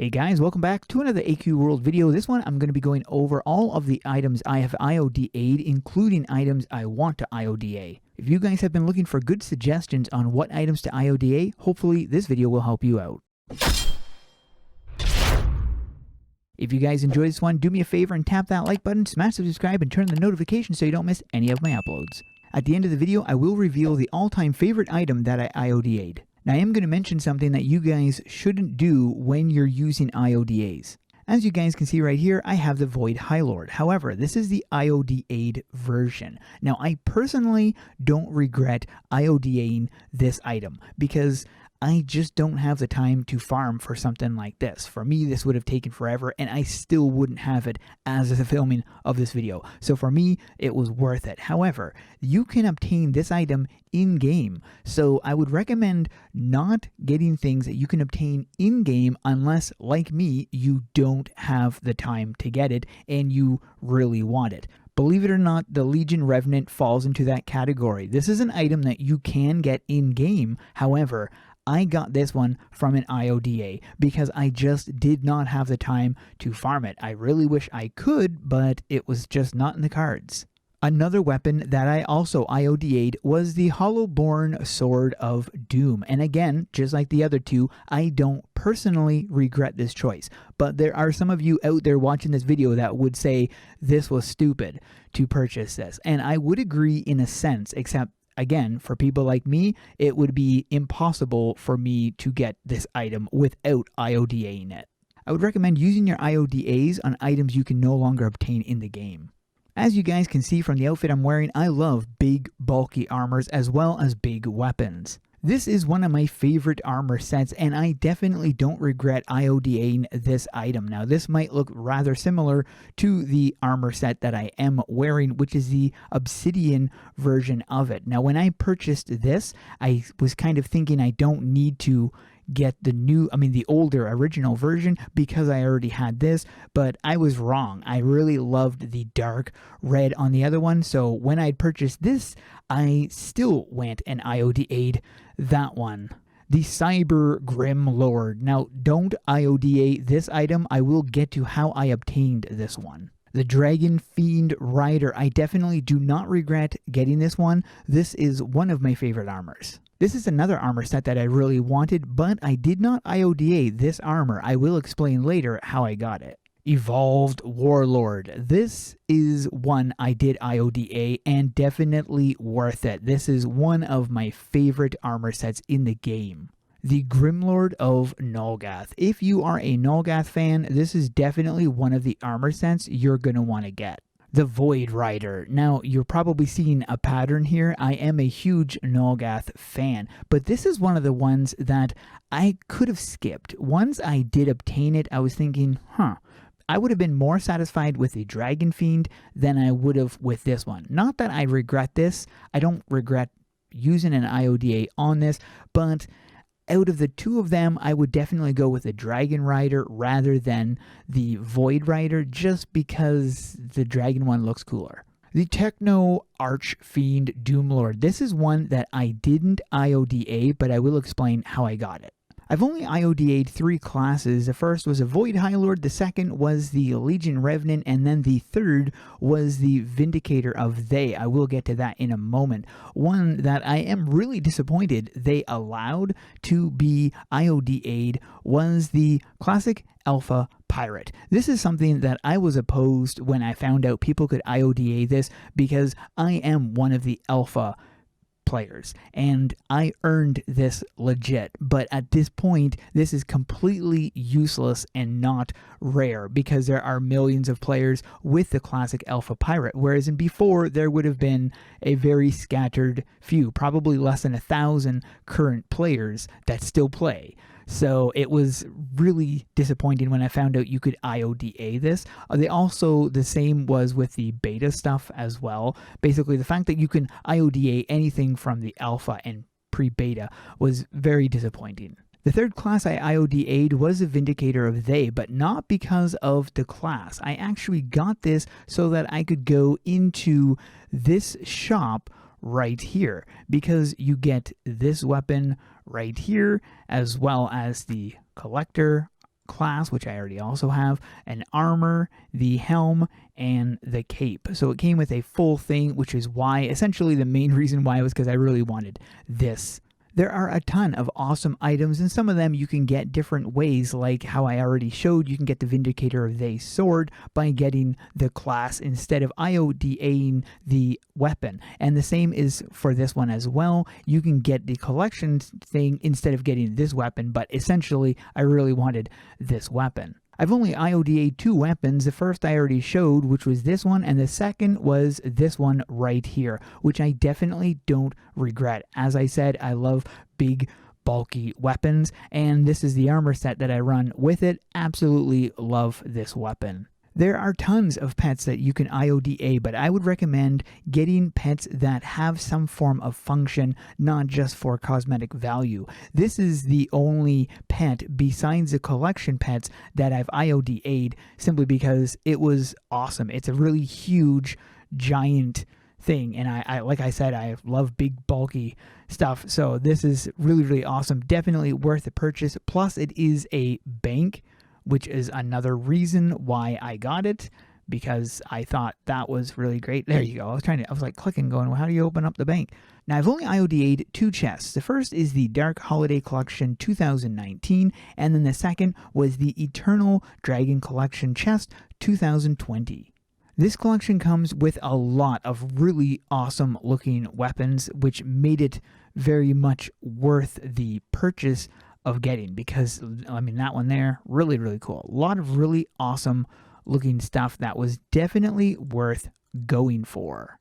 Hey guys, welcome back to another AQWorld video. This one I'm going to be going over all of the items I have IODA'd, including items I want to IODA. If you guys have been looking for good suggestions on what items to IODA, hopefully this video will help you out. If you guys enjoyed this one, do me a favor and tap that like button, smash the subscribe, and turn the notifications so you don't miss any of my uploads. At the end of the video, I will reveal the all-time favorite item that I IODA'd. Now I am going to mention something that you guys shouldn't do when you're using IODAs. As you guys can see right here, I have the Void High Lord. However, this is the IODA'd version. Now I personally don't regret IODAing this item because I just don't have the time to farm for something like this. For me, this would have taken forever and I still wouldn't have it as the filming of this video. So for me, it was worth it. However, you can obtain this item in-game. So I would recommend not getting things that you can obtain in-game unless, like me, you don't have the time to get it and you really want it. Believe it or not, the Legion Revenant falls into that category. This is an item that you can get in-game. However, I got this one from an IODA because I just did not have the time to farm it. I really wish I could, but it was just not in the cards. Another weapon that I also IODA'd was the Hollowborn Sword of Doom. And again, just like the other two, I don't personally regret this choice. But there are some of you out there watching this video that would say this was stupid to purchase this. And I would agree in a sense, except again, for people like me, it would be impossible for me to get this item without IODAing it. I would recommend using your IODAs on items you can no longer obtain in the game. As you guys can see from the outfit I'm wearing, I love big, bulky armors as well as big weapons. This is one of my favorite armor sets, and I definitely don't regret IODAing this item. Now, this might look rather similar to the armor set that I am wearing, which is the Obsidian version of it. Now, when I purchased this, I was kind of thinking I don't need to get the older original version because I already had this, but I was wrong. I really loved the dark red on the other one, so when I purchased this, I still went and IODA'd that one. The Cyber Grim Lord. Now, don't IODA this item. I will get to how I obtained this one. The Dragon Fiend Rider. I definitely do not regret getting this one. This is one of my favorite armors. This is another armor set that I really wanted, but I did not IODA this armor. I will explain later how I got it. Evolved Warlord. This is one I did IODA and definitely worth it. This is one of my favorite armor sets in the game. The Grimlord of Nulgath. If you are a Nulgath fan, this is definitely one of the armor sets you're going to want to get. The Void Rider. Now, you're probably seeing a pattern here. I am a huge Nulgath fan, but this is one of the ones that I could have skipped. Once I did obtain it, I was thinking, I would have been more satisfied with the Dragon Fiend than I would have with this one. Not that I regret this. I don't regret using an IODA on this, but out of the two of them, I would definitely go with the Dragon Rider rather than the Void Rider, just because the Dragon one looks cooler. The Techno Archfiend Doomlord. This is one that I didn't IODA, but I will explain how I got it. I've only IODA'd 3 classes. The first was a Void High Lord, the second was the Legion Revenant, and then the third was the Vindicator of They. I will get to that in a moment. One that I am really disappointed they allowed to be IODA'd was the Classic Alpha Pirate. This is something that I was opposed when I found out people could IODA this because I am one of the Alpha players and I earned this legit, but at this point this is completely useless and not rare because there are millions of players with the Classic Alpha Pirate, whereas in before there would have been a very scattered few, probably less than 1,000 current players that still play. So it was really disappointing when I found out you could IODA this. The same was with the beta stuff as well. Basically, the fact that you can IODA anything from the alpha and pre-beta was very disappointing. The third class I IODA'd was the Vindicator of They, but not because of the class. I actually got this so that I could go into this shop right here, because you get this weapon right here as well as the collector class, which I already also have, an armor, the helm, and the cape. So it came with a full thing, which is why, essentially the main reason why was because I really wanted this. There are a ton of awesome items, and some of them you can get different ways, like how I already showed. You can get the Vindicator of They sword by getting the class instead of IODAing the weapon. And the same is for this one as well. You can get the collection thing instead of getting this weapon, but essentially I really wanted this weapon. I've only IODA'd 2 weapons. The first I already showed, which was this one, and the second was this one right here, which I definitely don't regret. As I said, I love big, bulky weapons, and this is the armor set that I run with it. Absolutely love this weapon. There are tons of pets that you can IODA, but I would recommend getting pets that have some form of function, not just for cosmetic value. This is the only pet besides the collection pets that I've IODA'd simply because it was awesome. It's a really huge, giant thing, and I like I said, I love big, bulky stuff, so this is really, really awesome. Definitely worth the purchase. Plus, it is a bank, which is another reason why I got it, because I thought that was really great. There you go. I was like clicking going, well, how do you open up the bank? Now, I've only IODA'd 2 chests. The first is the Dark Holiday Collection 2019, and then the second was the Eternal Dragon Collection chest 2020. This collection comes with a lot of really awesome looking weapons, which made it very much worth the purchase of getting, because I mean, that one there, really, really cool. A lot of really awesome looking stuff that was definitely worth going for.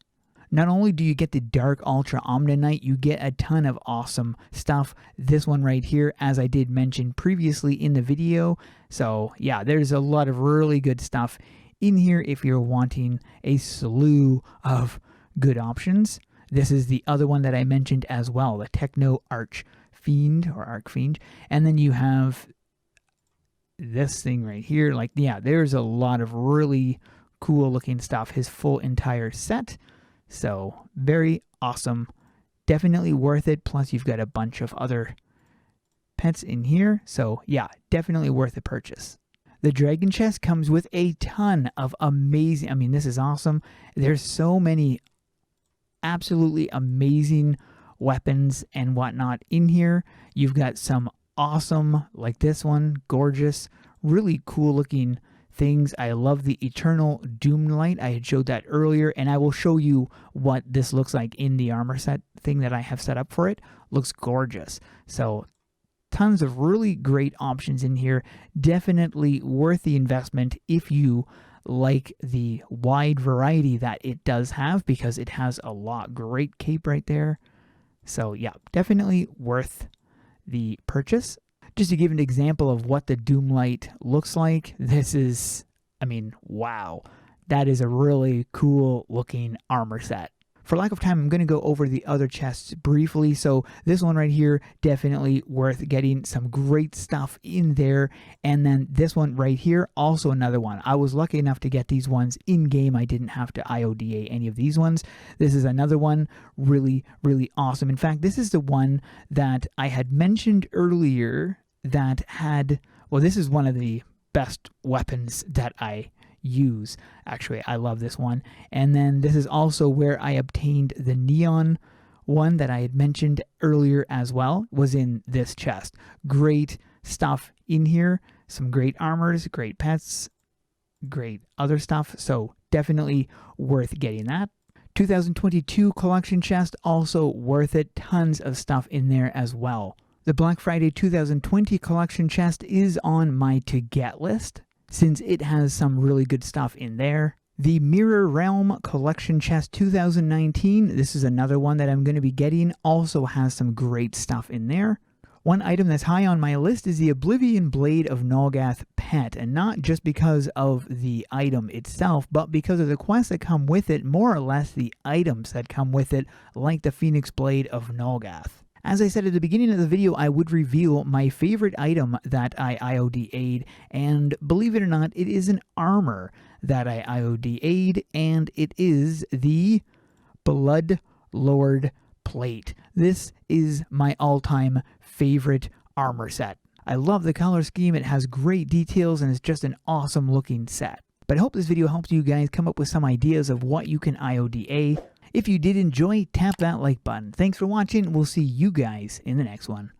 Not only do you get the Dark Ultra Omnanite, you get a ton of awesome stuff. This one right here, as I did mention previously in the video. So yeah, there's a lot of really good stuff in here if you're wanting a slew of good options. This is the other one that I mentioned as well, the Techno Archfiend or Archfiend. And then you have this thing right here. Like, yeah, there's a lot of really cool looking stuff. His full entire set. So very awesome. Definitely worth it. Plus you've got a bunch of other pets in here. So yeah, definitely worth the purchase. The Dragon Chest comes with a ton of amazing, I mean, this is awesome. There's so many absolutely amazing weapons and whatnot in here. You've got some awesome, like this one, gorgeous, really cool looking things. I love the Eternal Doomlight. I had showed that earlier, and I will show you what this looks like in the armor set thing that I have set up for it. Looks gorgeous. So tons of really great options in here. Definitely worth the investment if you like the wide variety that it does have, because it has a lot. Great cape right there. So yeah, definitely worth the purchase. Just to give an example of what the Doomlight looks like, this is, I mean, wow. That is a really cool looking armor set. For lack of time, I'm going to go over the other chests briefly. So this one right here, definitely worth getting. Some great stuff in there. And then this one right here, also another one. I was lucky enough to get these ones in game. I didn't have to IODA any of these ones. This is another one, really, really awesome. In fact, this is the one that I had mentioned earlier that had, well, this is one of the best weapons that I use. Actually, I love this one. And then this is also where I obtained the neon one that I had mentioned earlier as well, was in this chest. Great stuff in here. Some great armors, great pets, great other stuff. So definitely worth getting that. 2022 collection chest, also worth it. Tons of stuff in there as well. The Black Friday 2020 collection chest is on my to get list, since it has some really good stuff in there. The Mirror Realm Collection Chest 2019, this is another one that I'm going to be getting, also has some great stuff in there. One item that's high on my list is the Oblivion Blade of Nolgath pet, and not just because of the item itself, but because of the quests that come with it, more or less the items that come with it, like the Phoenix Blade of Nolgath. As I said at the beginning of the video, I would reveal my favorite item that I IODA'd, and believe it or not, it is an armor that I IODA'd, and it is the Blood Lord Plate. This is my all-time favorite armor set. I love the color scheme, it has great details, and it's just an awesome looking set. But I hope this video helps you guys come up with some ideas of what you can IODA. If you did enjoy, tap that like button. Thanks for watching, we'll see you guys in the next one.